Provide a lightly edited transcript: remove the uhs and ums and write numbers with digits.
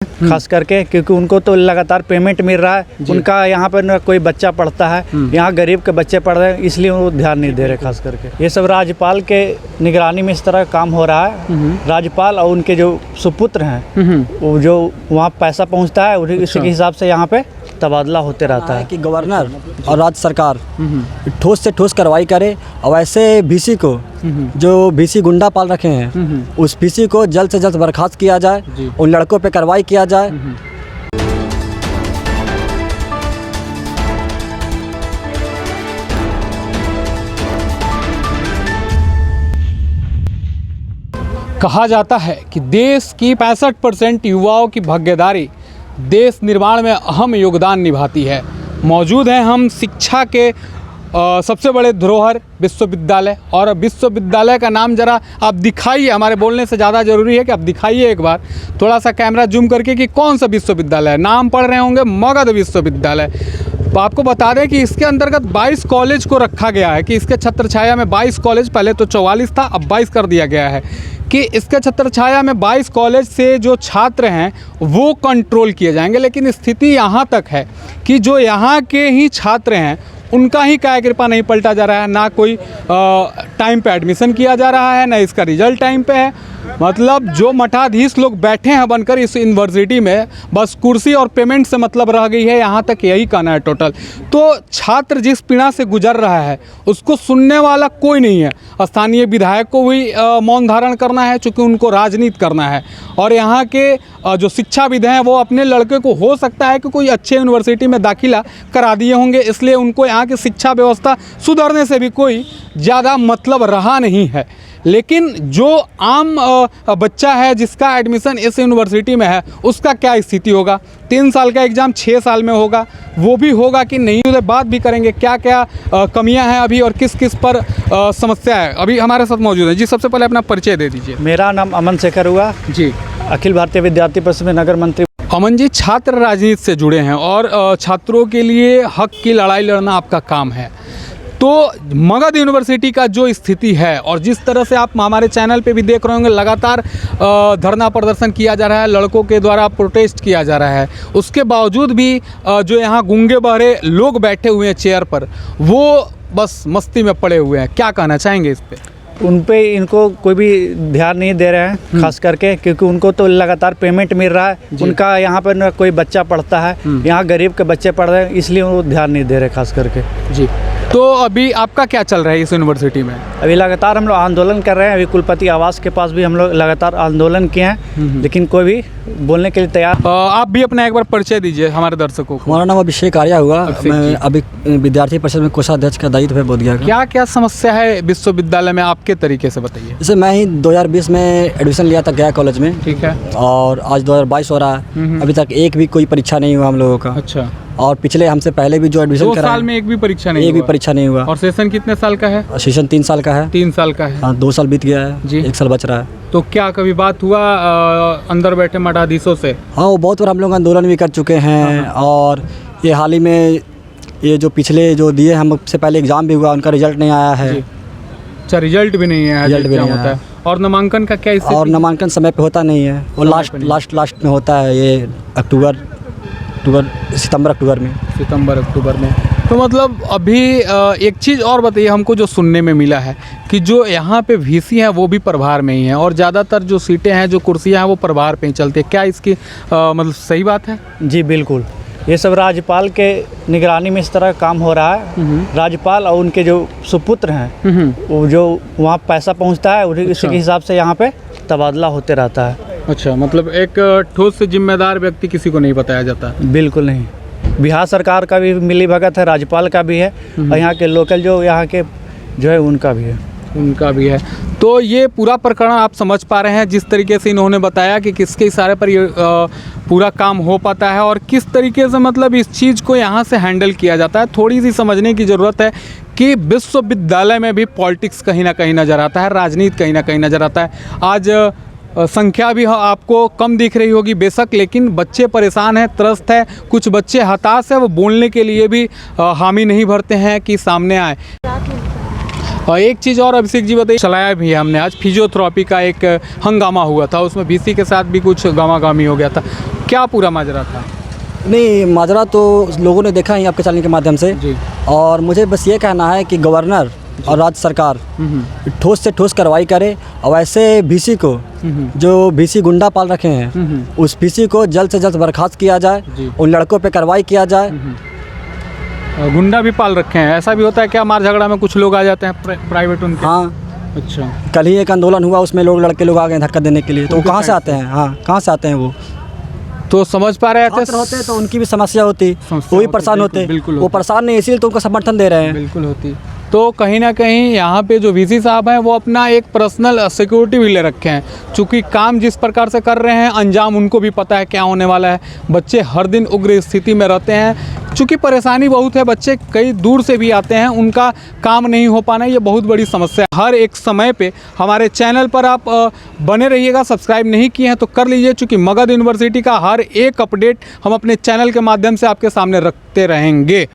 खास करके, क्योंकि उनको तो लगातार पेमेंट मिल रहा है। उनका यहाँ पर न कोई बच्चा पढ़ता है, यहाँ गरीब के बच्चे पढ़ रहे हैं, इसलिए वो ध्यान नहीं दे रहे खास करके। ये सब राज्यपाल के निगरानी में इस तरह काम हो रहा है। राज्यपाल और उनके जो सुपुत्र हैं, वो जो वहाँ पैसा पहुँचता है उसी के हिसाब से यहाँ पे तबादला होते रहता है। कि गवर्नर और राज्य सरकार ठोस से ठोस कार्रवाई करे और ऐसे बीसी को जो बीसी गुंडा पाल रखे हैं उस बीसी को जल्द से जल्द बर्खास्त किया जाए, उन लड़कों पे कार्रवाई किया जाए। कहा जाता है कि देश की 65% युवाओं की भागीदारी देश निर्माण में अहम योगदान निभाती है। मौजूद हैं हम शिक्षा के सबसे बड़े धरोहर विश्वविद्यालय, और विश्वविद्यालय का नाम ज़रा आप दिखाइए, हमारे बोलने से ज़्यादा ज़रूरी है कि आप दिखाइए एक बार थोड़ा सा कैमरा जूम करके कि कौन सा विश्वविद्यालय है। नाम पढ़ रहे होंगे मगध विश्वविद्यालय। तो आपको बता दें कि इसके अंतर्गत 22 कॉलेज को रखा गया है, कि इसके छत्रछाया में 22 कॉलेज, पहले तो 44 था अब 22 कर दिया गया है, कि इसके छत्रछाया में 22 कॉलेज से जो छात्र हैं वो कंट्रोल किए जाएंगे। लेकिन स्थिति यहाँ तक है कि जो यहाँ के ही छात्र हैं उनका ही काया कृपा नहीं पलटा जा रहा है, ना कोई टाइम पे एडमिशन किया जा रहा है, ना इसका रिजल्ट टाइम पे है। मतलब जो मठाधीश लोग बैठे हैं बनकर इस यूनिवर्सिटी में, बस कुर्सी और पेमेंट से मतलब रह गई है, यहाँ तक यही कहना है टोटल। तो छात्र जिस पीड़ा से गुजर रहा है उसको सुनने वाला कोई नहीं है। स्थानीय विधायक को भी मौन धारण करना है, चूँकि उनको राजनीति करना है, और यहाँ के जो शिक्षाविद हैं वो अपने लड़के को हो सकता है कि कोई अच्छे यूनिवर्सिटी में दाखिला करा दिए होंगे, इसलिए उनको यहाँ की शिक्षा व्यवस्था सुधरने से भी कोई ज़्यादा मतलब रहा नहीं है। लेकिन जो आम बच्चा है जिसका एडमिशन इस यूनिवर्सिटी में है उसका क्या स्थिति होगा? 3 साल का एग्ज़ाम 6 साल में होगा, वो भी होगा कि नहीं, उससे बात भी करेंगे क्या क्या कमियां हैं अभी और किस किस पर समस्या है। अभी हमारे साथ मौजूद है जी। सबसे पहले अपना परिचय दे दीजिए। मेरा नाम अमन शेखर हुआ जी, अखिल भारतीय विद्यार्थी परिषद में नगर मंत्री। अमन जी, छात्र राजनीति से जुड़े हैं और छात्रों के लिए हक की लड़ाई लड़ना आपका काम है। तो मगध यूनिवर्सिटी का जो स्थिति है और जिस तरह से आप हमारे चैनल पे भी देख रहे होंगे, लगातार धरना प्रदर्शन किया जा रहा है, लड़कों के द्वारा प्रोटेस्ट किया जा रहा है, उसके बावजूद भी जो यहाँ गूंगे बहरे लोग बैठे हुए हैं चेयर पर, वो बस मस्ती में पड़े हुए हैं। क्या कहना चाहेंगे इस पर? उन पे इनको कोई भी ध्यान नहीं दे रहे हैं खास करके, क्योंकि उनको तो लगातार पेमेंट मिल रहा है। उनका यहाँ पर न कोई बच्चा पढ़ता है, यहाँ गरीब के बच्चे पढ़ रहे हैं, इसलिए वो ध्यान नहीं दे रहे खास करके जी। तो अभी आपका क्या चल रहा है इस यूनिवर्सिटी में? अभी लगातार हम लोग आंदोलन कर रहे हैं। अभी कुलपति आवास के पास भी हम लोग लगातार आंदोलन किए हैं, लेकिन कोई भी बोलने के लिए तैयार। आप भी अपना एक बार परिचय दीजिए हमारे दर्शकों को। हमारा नाम अभिषेक आर्या हुआ, मैं अभी विद्यार्थी परिषद में कोषाध्यक्ष का दायित्व है बोध गया। क्या क्या समस्या है विश्वविद्यालय में आपके तरीके से बताइए। जैसे मैं ही 2020 में एडमिशन लिया था गया कॉलेज में, ठीक है, और आज 2022 हो रहा है, अभी तक एक भी कोई परीक्षा नहीं हुआ हम लोगों का। अच्छा। और पिछले हमसे पहले भी जो एडमिशन 2 साल में एक भी परीक्षा नहीं हुआ? एक भी परीक्षा नहीं हुआ। और सेशन कितने साल का है? सेशन 3 साल का है। 3 साल का है। हाँ, 2 साल बीत गया है जी, 1 साल बच रहा है। तो क्या कभी बात हुआ अंदर बैठे मठाधीशों से? हाँ, वो बहुत बार हम लोग आंदोलन भी कर चुके हैं, और ये हाल ही में ये जो पिछले जो दिए हमसे पहले एग्ज़ाम भी हुआ, उनका रिजल्ट नहीं आया है। अच्छा, रिजल्ट भी नहीं है? रिजल्ट भी नहीं होता है। और नामांकन का क्या स्थिति? और नामांकन समय पे होता नहीं है, वो लास्ट में होता है, ये सितंबर अक्टूबर में। तो मतलब अभी एक चीज़ और बताइए हमको, जो सुनने में मिला है कि जो यहाँ पे वीसी हैं वो भी प्रभार में ही हैं, और ज़्यादातर जो सीटें हैं, जो कुर्सियाँ हैं, वो प्रभार पे ही चलती है। क्या इसकी मतलब सही बात है? जी बिल्कुल, ये सब राज्यपाल के निगरानी में इस तरह काम हो रहा है। राज्यपाल और उनके जो सुपुत्र हैं, वो जो वहाँ पैसा पहुँचता है उसी के हिसाब से यहाँ पे तबादला होते रहता है। अच्छा, मतलब एक ठोस से जिम्मेदार व्यक्ति किसी को नहीं बताया जाता? बिल्कुल नहीं। बिहार सरकार का भी मिली भगत है, राज्यपाल का भी है, और यहाँ के लोकल जो यहाँ के जो है उनका भी है। तो ये पूरा प्रकरण आप समझ पा रहे हैं, जिस तरीके से इन्होंने बताया कि किसके इशारे पर ये पूरा काम हो पाता है और किस तरीके से मतलब इस चीज़ को यहाँ से हैंडल किया जाता है। थोड़ी सी समझने की ज़रूरत है कि विश्वविद्यालय में भी पॉलिटिक्स कहीं ना कहीं नज़र आता है, राजनीति कहीं ना कहीं नज़र आता है। आज संख्या भी आपको कम दिख रही होगी बेशक, लेकिन बच्चे परेशान हैं, त्रस्त है, कुछ बच्चे हताश है, वो बोलने के लिए भी हामी नहीं भरते हैं कि सामने आए। और एक चीज़ और अभिषेक जी बताइए, चलाया भी है हमने आज फिजियोथेरेपी का एक हंगामा हुआ था, उसमें बीसी के साथ भी कुछ गामा गामी हो गया था। क्या पूरा माजरा था? नहीं, माजरा तो लोगों ने देखा ही आपके चैनल के माध्यम से। जी। और मुझे बस ये कहना है कि गवर्नर और राज्य सरकार ठोस से ठोस कार्रवाई करे और ऐसे बीसी को जो बीसी गुंडा पाल रखे हैं उस बीसी को जल्द से जल्द बर्खास्त किया जाए, उन लड़कों पे कार्रवाई किया जाए। गुंडा भी पाल रखे हैं, ऐसा भी होता है क्या? मार झगड़ा में कुछ लोग आ जाते हैं प्राइवेट उनके? हाँ, अच्छा। कल ही एक आंदोलन हुआ, उसमें लड़के लोग आ गए धक्का देने के लिए, तो वो कहाँ से आते हैं? हाँ, कहाँ से आते हैं वो? तो समझ पा रहे छात्र होते तो उनकी भी समस्या होती, समस्या वो भी होती, परेशान होते। बिल्कुल वो होती। परेशान नहीं, इसीलिए तो उनको समर्थन दे रहे हैं। बिल्कुल होती। तो कहीं ना कहीं यहाँ पे जो वीसी साहब हैं वो अपना एक पर्सनल सिक्योरिटी भी ले रखे हैं, चूँकि काम जिस प्रकार से कर रहे हैं अंजाम उनको भी पता है क्या होने वाला है। बच्चे हर दिन उग्र स्थिति में रहते हैं, चूँकि परेशानी बहुत है, बच्चे कई दूर से भी आते हैं, उनका काम नहीं हो पाना ये बहुत बड़ी समस्या है। हर एक समय पे हमारे चैनल पर आप बने रहिएगा, सब्सक्राइब नहीं किए हैं तो कर लीजिए, चूँकि मगध यूनिवर्सिटी का हर एक अपडेट हम अपने चैनल के माध्यम से आपके सामने रखते रहेंगे।